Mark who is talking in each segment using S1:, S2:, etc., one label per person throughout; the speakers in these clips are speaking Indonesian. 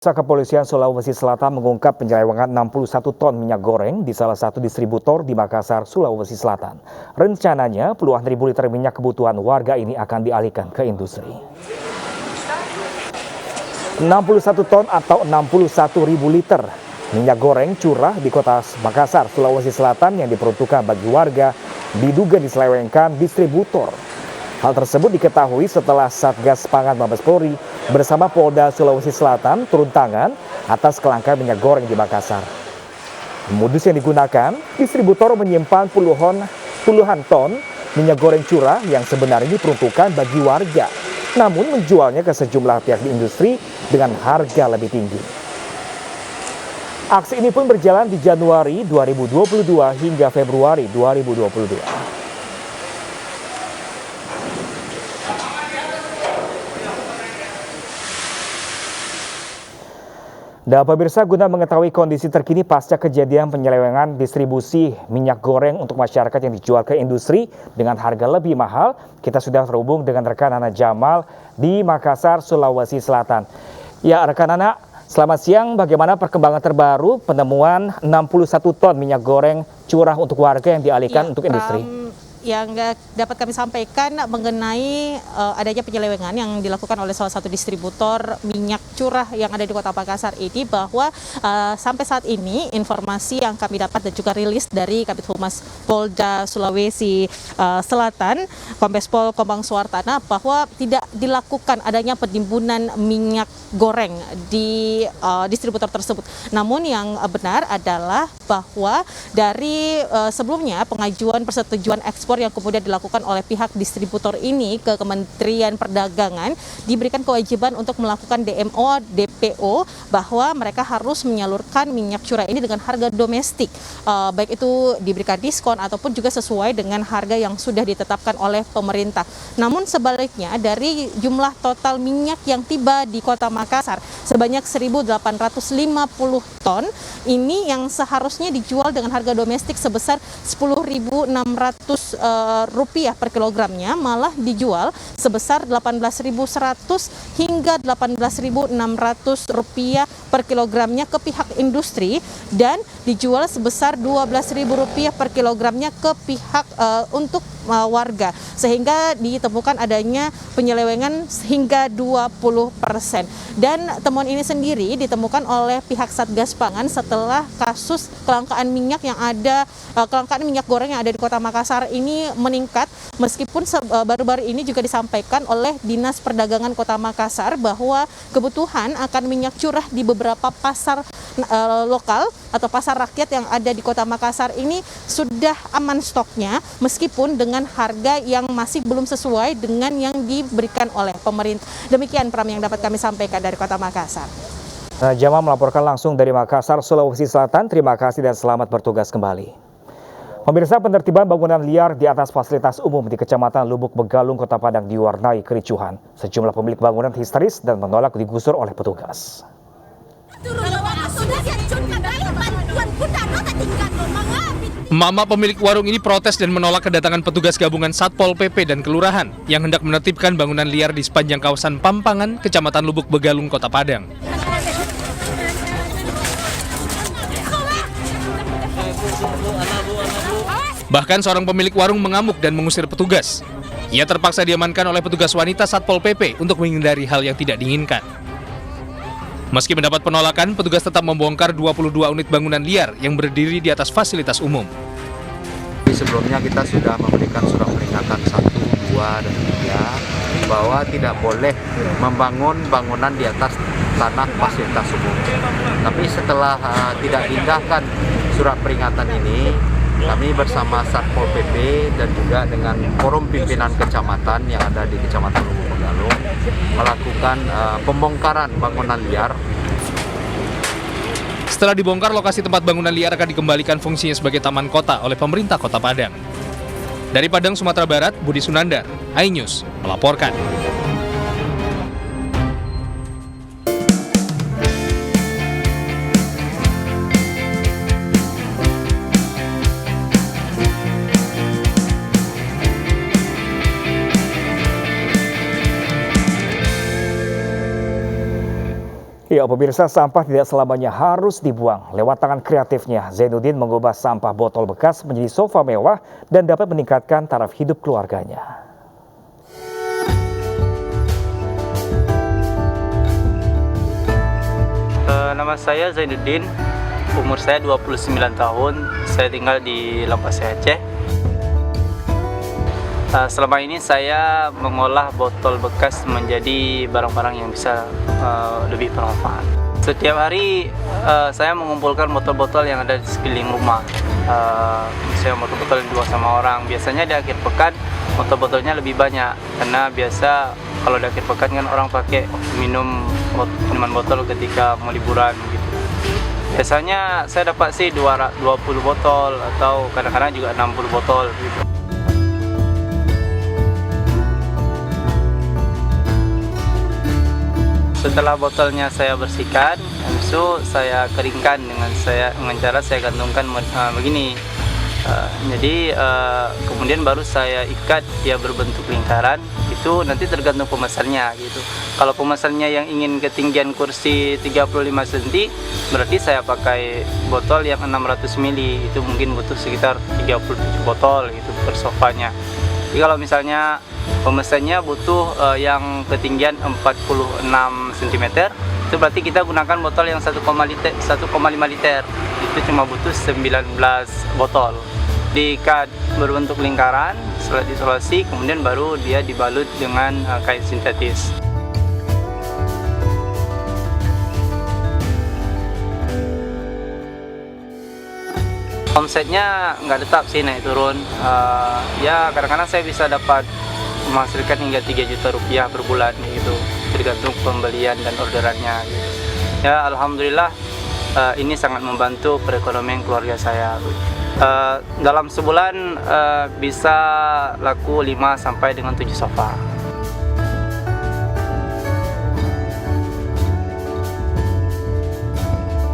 S1: Kepolisian Sulawesi Selatan mengungkap penyelewengan 61 ton minyak goreng di salah satu distributor di Makassar, Sulawesi Selatan. Rencananya puluhan ribu liter minyak kebutuhan warga ini akan dialihkan ke industri. 61 ton atau 61 ribu liter minyak goreng curah di kota Makassar, Sulawesi Selatan yang diperuntukkan bagi warga diduga diselewengkan distributor. Hal tersebut diketahui setelah Satgas Pangan Mabes Polri bersama Polda Sulawesi Selatan turun tangan atas kelangkaan minyak goreng di Makassar. Modus yang digunakan, distributor menyimpan puluhan ton minyak goreng curah yang sebenarnya diperuntukkan bagi warga, namun menjualnya ke sejumlah pihak di industri dengan harga lebih tinggi. Aksi ini pun berjalan di Januari 2022 hingga Februari 2022. Dan pemirsa, guna mengetahui kondisi terkini pasca kejadian penyelewengan distribusi minyak goreng untuk masyarakat yang dijual ke industri dengan harga lebih mahal, kita sudah terhubung dengan rekan Nana Jamal di Makassar, Sulawesi Selatan. Ya, rekan Nana, selamat siang. Bagaimana perkembangan terbaru penemuan 61 ton minyak goreng curah untuk warga yang dialihkan untuk industri?
S2: Yang dapat kami sampaikan mengenai adanya penyelewengan yang dilakukan oleh salah satu distributor minyak curah yang ada di Kota Makassar ini, bahwa sampai saat ini informasi yang kami dapat dan juga rilis dari Kabid Humas Polda Sulawesi Selatan, Kombes Pol Komang Suartana, bahwa tidak dilakukan adanya penimbunan minyak goreng di distributor tersebut. Namun yang benar adalah bahwa dari sebelumnya pengajuan persetujuan ekspor yang kemudian dilakukan oleh pihak distributor ini ke Kementerian Perdagangan, diberikan kewajiban untuk melakukan DMO, DPO, bahwa mereka harus menyalurkan minyak curah ini dengan harga domestik, baik itu diberikan diskon ataupun juga sesuai dengan harga yang sudah ditetapkan oleh pemerintah. Namun sebaliknya, dari jumlah total minyak yang tiba di Kota Makassar sebanyak 1.850 ton, ini yang seharusnya dijual dengan harga domestik sebesar Rp10.600 per kilogramnya, malah dijual sebesar Rp18.100 hingga Rp18.600 per kilogramnya ke pihak industri, dan dijual sebesar Rp12.000 per kilogramnya ke pihak untuk warga, sehingga ditemukan adanya penyelewengan hingga 20%. Dan temuan ini sendiri ditemukan oleh pihak Satgas Pangan setelah kasus kelangkaan minyak goreng yang ada di Kota Makassar ini meningkat, meskipun baru-baru ini juga disampaikan oleh Dinas Perdagangan Kota Makassar bahwa kebutuhan akan minyak curah di beberapa pasar lokal atau pasar rakyat yang ada di Kota Makassar ini sudah aman stoknya, meskipun dengan harga yang masih belum sesuai dengan yang diberikan oleh pemerintah. Demikian Pram yang dapat kami sampaikan dari Kota Makassar.
S1: Jamal melaporkan langsung dari Makassar, Sulawesi Selatan. Terima kasih dan selamat bertugas kembali. Pemirsa, penertiban bangunan liar di atas fasilitas umum di Kecamatan Lubuk Begalung, Kota Padang diwarnai kericuhan. Sejumlah pemilik bangunan histeris dan menolak digusur oleh petugas.
S3: Mama pemilik warung ini protes dan menolak kedatangan petugas gabungan Satpol PP dan Kelurahan yang hendak menertibkan bangunan liar di sepanjang kawasan Pampangan, Kecamatan Lubuk Begalung, Kota Padang. Bahkan seorang pemilik warung mengamuk dan mengusir petugas. Ia terpaksa diamankan oleh petugas wanita Satpol PP untuk menghindari hal yang tidak diinginkan. Meski mendapat penolakan, petugas tetap membongkar 22 unit bangunan liar yang berdiri di atas fasilitas umum.
S4: Sebelumnya kita sudah memberikan surat peringatan 1, 2, dan 3 bahwa tidak boleh membangun bangunan di atas tanah fasilitas umum. Tapi setelah tidak diindahkan surat peringatan ini, kami bersama Satpol PP dan juga dengan forum pimpinan kecamatan yang ada di Kecamatan Lubuk Begalung melakukan pembongkaran bangunan liar.
S3: Setelah dibongkar, lokasi tempat bangunan liar akan dikembalikan fungsinya sebagai taman kota oleh pemerintah Kota Padang. Dari Padang, Sumatera Barat, Budi Sunandar, iNews melaporkan.
S1: Ya, pemirsa, sampah tidak selamanya harus dibuang. Lewat tangan kreatifnya, Zainuddin mengubah sampah botol bekas menjadi sofa mewah dan dapat meningkatkan taraf hidup keluarganya.
S5: Nama saya Zainuddin, umur saya 29 tahun, saya tinggal di Lampasi, Aceh. Selama ini saya mengolah botol bekas menjadi barang-barang yang bisa lebih bermanfaat. Setiap hari saya mengumpulkan botol-botol yang ada di sekeliling rumah. Saya botol-botol yang dibuang sama orang. Biasanya di akhir pekan botol-botolnya lebih banyak, karena biasa kalau di akhir pekan kan orang pakai minuman botol ketika mau liburan gitu. Biasanya saya dapat sih 20 botol atau kadang-kadang juga 60 botol gitu. Setelah botolnya saya bersihkan, habis itu saya keringkan dengan cara saya gantungkan begini. Jadi kemudian baru saya ikat dia berbentuk lingkaran. Itu nanti tergantung pemesannya gitu. Kalau pemesannya yang ingin ketinggian kursi 35 cm, berarti saya pakai botol yang 600 ml. Itu mungkin butuh sekitar 37 botol gitu per sofanya. Jadi kalau misalnya pemesannya butuh yang ketinggian 46 cm, itu berarti kita gunakan botol yang 1,5 liter. Itu cuma butuh 19 botol. Diikat berbentuk lingkaran, setelah diisolasi, kemudian baru dia dibalut dengan kain sintetis. Omsetnya nggak tetap sih, naik turun. Ya kadang-kadang saya bisa dapat menghasilkan hingga 3 juta rupiah per bulan gitu, tergantung pembelian dan orderannya gitu. Ya alhamdulillah ini sangat membantu perekonomian keluarga saya. Dalam sebulan bisa laku 5 sampai dengan 7 sofa.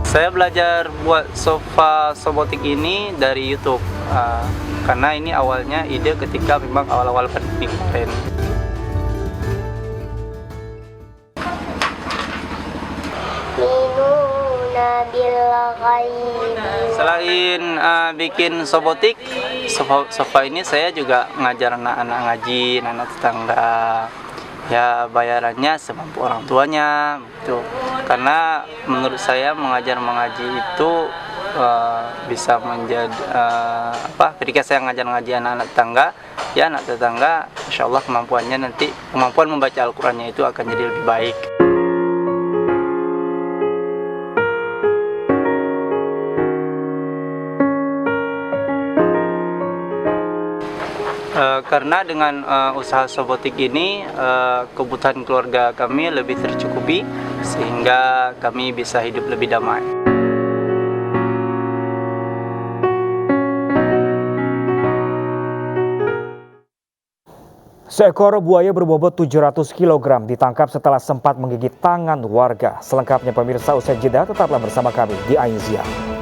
S5: Saya belajar buat sofa sobotik ini dari YouTube, karena ini awalnya ide ketika memang awal-awal pandemi kemarin. Selain bikin sobotik, sofa ini saya juga ngajar anak-anak ngaji, anak tetangga. Ya bayarannya semampu orang tuanya gitu. Karena menurut saya mengaji itu bisa menjadi ketika saya ngaji anak-anak tetangga, ya anak tetangga insya Allah kemampuan membaca Al-Qurannya itu akan jadi lebih baik. Karena dengan usaha sobotik ini kebutuhan keluarga kami lebih tercukupi, sehingga kami bisa hidup lebih damai.
S1: Seekor buaya berbobot 700 kg ditangkap setelah sempat menggigit tangan warga. Selengkapnya pemirsa, usai jeda tetaplah bersama kami di Ain Siang.